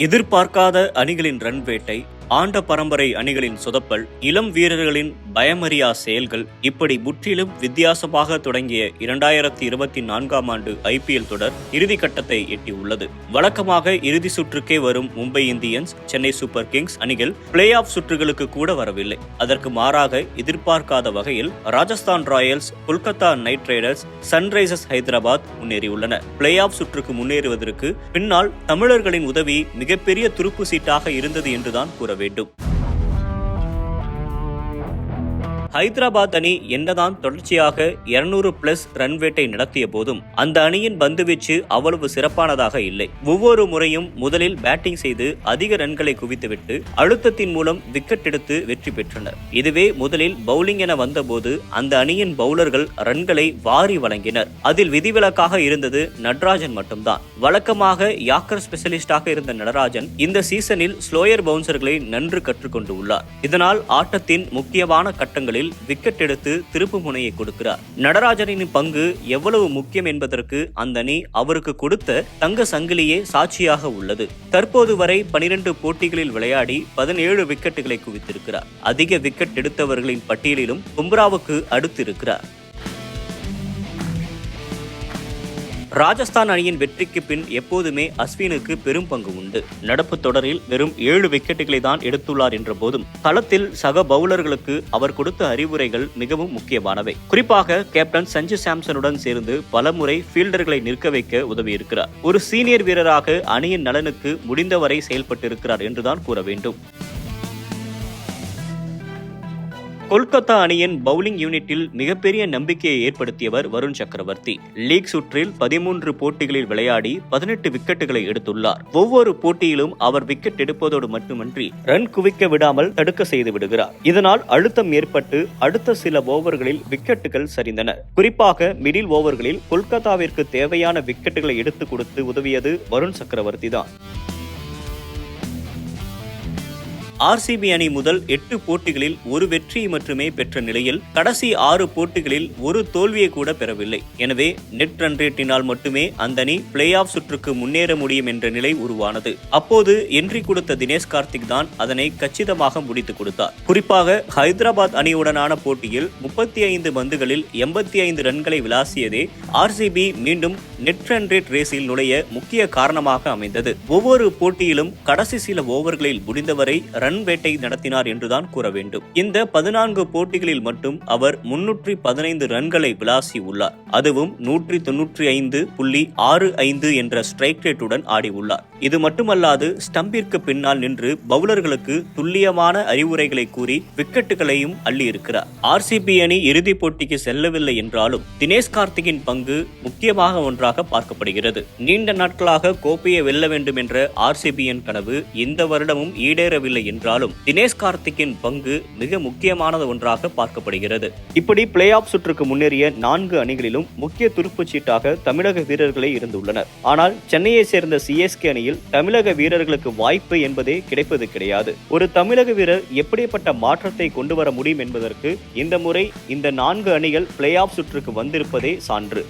எதிர்பார்க்காத அணிகளின் ரன் வேட்டை, ஆண்ட பரம்பரை அணிகளின் சொதப்பல், இளம் வீரர்களின் பயமறியா செயல்கள், இப்படி முற்றிலும் வித்தியாசமாக தொடங்கிய 2024ஆம் ஆண்டு IPL தொடர் இறுதிக்கட்டத்தை எட்டியுள்ளது. வழக்கமாக இறுதி சுற்றுக்கே வரும் Mumbai Indians, Chennai Super Kings அணிகள் பிளே ஆஃப் சுற்றுகளுக்கு கூட வரவில்லை. அதற்கு மாறாக எதிர்பார்க்காத வகையில் Rajasthan Royals, Kolkata Knight Riders, Sunrisers Hyderabad முன்னேறியுள்ளன. பிளே ஆஃப் சுற்றுக்கு முன்னேறுவதற்கு பின்னால் தமிழர்களின் உதவி மிகப்பெரிய துருப்பு சீட்டாக இருந்தது என்றுதான் கூற வேண்டும். ஹைதராபாத் அணி என்னதான் தொடர்ச்சியாக 200+ ரன் வேட்டை நடத்திய போதும் அந்த அணியின் பந்துவீச்சு அவ்வளவு சிறப்பானதாக இல்லை. ஒவ்வொரு முறையும் முதலில் பேட்டிங் செய்து அதிக ரன்களை குவித்துவிட்டு அழுத்தத்தின் மூலம் விக்கெட் எடுத்து வெற்றி பெற்றனர். இதுவே முதலில் பவுலிங் என வந்தபோது அந்த அணியின் பவுலர்கள் ரன்களை வாரி வழங்கினர். அதில் விதிவிலக்காக இருந்தது நடராஜன் மட்டும்தான். வழக்கமாக யாக்கர் ஸ்பெஷலிஸ்டாக இருந்த நடராஜன் இந்த சீசனில் ஸ்லோயர் பவுன்சர்களை நன்கு கற்றுக்கொண்டு உள்ளார். இதனால் ஆட்டத்தின் முக்கியமான கட்டங்களில் விக்கெட் எடுத்து திருப்பு முனையை கொடுக்கிறார். நடராஜனின் பங்கு எவ்வளவு முக்கியம் என்பதற்கு அந்த அணி அவருக்கு கொடுத்த தங்க சங்கிலியே சாட்சியாக உள்ளது. தற்போது வரை 12 போட்டிகளில் விளையாடி 17 விக்கெட்டுகளை குவித்திருக்கிறார். அதிக விக்கெட் எடுத்தவர்களின் பட்டியலிலும் பும்ராவுக்கு அடுத்து இருக்கிறார். ராஜஸ்தான் அணியின் வெற்றிக்கு பின் எப்போதுமே அஸ்வினுக்கு பெரும் பங்கு உண்டு. நடப்பு தொடரில் வெறும் 7 விக்கெட்டுகளை தான் எடுத்துள்ளார் என்ற போதும் களத்தில் சக பவுலர்களுக்கு அவர் கொடுத்த அறிவுரைகள் மிகவும் முக்கியமானவை. குறிப்பாக கேப்டன் சஞ்சு சாம்சனுடன் சேர்ந்து பலமுறை ஃபீல்டர்களை நிற்க வைக்க உதவியிருக்கிறார். ஒரு சீனியர் வீரராக அணியின் நலனுக்கு முடிந்தவரை செயல்பட்டிருக்கிறார் என்றுதான் கூற வேண்டும். கொல்கத்தா அணியின் பவுலிங் யூனிட்டில் மிகப்பெரிய நம்பிக்கையை ஏற்படுத்தியவர் வருண் சக்கரவர்த்தி. லீக் சுற்றில் 13 போட்டிகளில் விளையாடி 18 விக்கெட்டுகளை எடுத்துள்ளார். ஒவ்வொரு போட்டியிலும் அவர் விக்கெட் எடுப்பதோடு மட்டுமின்றி ரன் குவிக்க விடாமல் தடுக்க செய்து விடுகிறார். இதனால் அழுத்தம் ஏற்பட்டு அடுத்த சில ஓவர்களில் விக்கெட்டுகள் சரிந்தன. குறிப்பாக மிடில் ஓவர்களில் கொல்கத்தாவிற்கு தேவையான விக்கெட்டுகளை எடுத்துக் கொடுத்து உதவியது வருண் சக்கரவர்த்தி தான். RCB அணி முதல் 8 போட்டிகளில் ஒரு வெற்றியை மட்டுமே பெற்ற நிலையில் கடைசி 6 போட்டிகளில் ஒரு தோல்வியை கூட பெறவில்லை. எனவே நெட் ரன் ரேட்டினால் மட்டுமே அந்த அணி பிளே ஆஃப் சுற்றுக்கு முன்னேற முடியும் என்ற நிலை உருவானது. அப்போது என்ட்ரி கொடுத்த தினேஷ் கார்த்திக் தான் அதனை கச்சிதமாக முடித்துக் கொடுத்தார். குறிப்பாக ஹைதராபாத் அணியுடனான போட்டியில் 35 பந்துகளில் 85 ரன்களை விளாசியதே RCB மீண்டும் நெட் ரன் ரேட் ரேஸில் நுழைய முக்கிய காரணமாக அமைந்தது. ஒவ்வொரு போட்டியிலும் கடைசி சில ஓவர்களில் முடிந்தவரை ரன் வேட்டை நடத்தினார் என்றுதான் கூற வேண்டும். இந்த 14 போட்டிகளில் மட்டும் அவர் 315 ரன்களை விளாசி உள்ளார். அதுவும் 195.65 என்ற ஸ்ட்ரைக் ரேட்டுடன் ஆடி உள்ளார். இது மட்டுமல்லாது ஸ்டம்பிற்கு பின்னால் நின்று பவுலர்களுக்கு துல்லியமான அறிவுரைகளை கூறி விக்கெட்டுகளையும் அள்ளி இருக்கிறார். RCB அணி இறுதிப் போட்டிக்கு செல்லவில்லை என்றாலும் தினேஷ் கார்த்திகின் பங்கு முக்கியமாக ஒன்றாக பார்க்கப்படுகிறது. நீண்ட நாட்களாக கோப்பையை வெல்ல வேண்டும் என்ற RCBயின் கனவு இந்த வருடமும் ஈடேறவில்லை என்றாலும் தினேஷ் கார்த்திக்கின் பங்கு மிக முக்கியமானது ஒன்றாக பார்க்கப்படுகிறது. இப்படி பிளே ஆஃப் சுற்றுக்கு முன்னேறிய 4 அணிகளிலும் முக்கிய துருப்புச் சீட்டாக தமிழக வீரர்களே இருந்துள்ளனர். ஆனால் சென்னையை சேர்ந்த CSK அணியில் தமிழக வீரர்களுக்கு வாய்ப்பு என்பதே கிடைப்பது கிடையாது. ஒரு தமிழக வீரர் எப்படிப்பட்ட மாற்றத்தை கொண்டு வர முடியும் என்பதற்கு இந்த முறை இந்த 4 அணிகள் பிளே ஆஃப் சுற்றுக்கு வந்திருப்பதே சான்று.